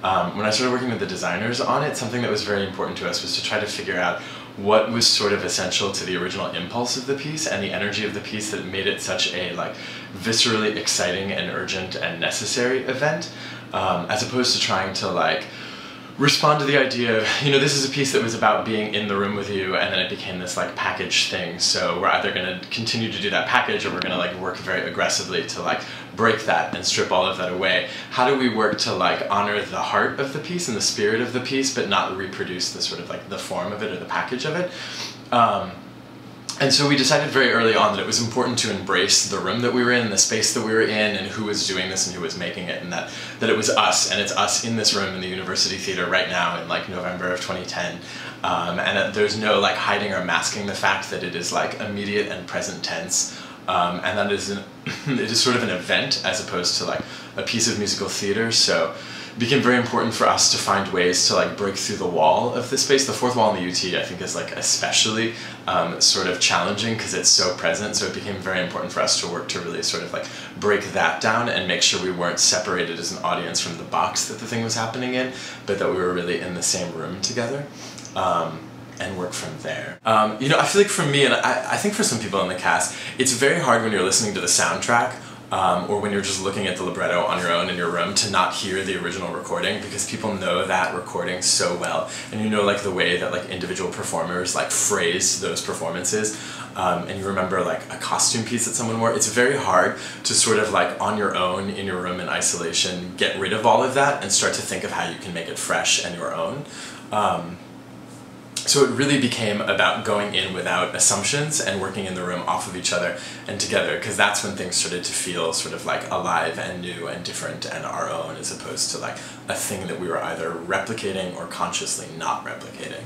when I started working with the designers on it, something that was very important to us was to try to figure out what was sort of essential to the original impulse of the piece and the energy of the piece that made it such a like viscerally exciting and urgent and necessary event, as opposed to trying to like respond to the idea of, you know, this is a piece that was about being in the room with you, and then it became this like package thing, so we're either going to continue to do that package or we're going to like work very aggressively to like break that and strip all of that away. How do we work to like honor the heart of the piece and the spirit of the piece but not reproduce the sort of like the form of it or the package of it? And so we decided very early on that it was important to embrace the room that we were in, the space that we were in, and who was doing this and who was making it, and that it was us, and it's us in this room in the University Theater right now in like November of 2010. And that there's no like hiding or masking the fact that it is like immediate and present tense, and that it is sort of an event as opposed to like a piece of musical theater. So it became very important for us to find ways to like break through the wall of the space. The fourth wall in the UT I think is like especially sort of challenging because it's so present, so it became very important for us to work to really sort of like break that down and make sure we weren't separated as an audience from the box that the thing was happening in, but that we were really in the same room together. And work from there. You know, I feel like for me, and I think for some people in the cast, it's very hard when you're listening to the soundtrack or when you're just looking at the libretto on your own in your room to not hear the original recording, because people know that recording so well, and you know like the way that like individual performers like phrase those performances, and you remember like a costume piece that someone wore. It's very hard to sort of like on your own in your room in isolation get rid of all of that and start to think of how you can make it fresh and your own. So it really became about going in without assumptions and working in the room off of each other and together, because that's when things started to feel sort of like alive and new and different and our own, as opposed to like a thing that we were either replicating or consciously not replicating.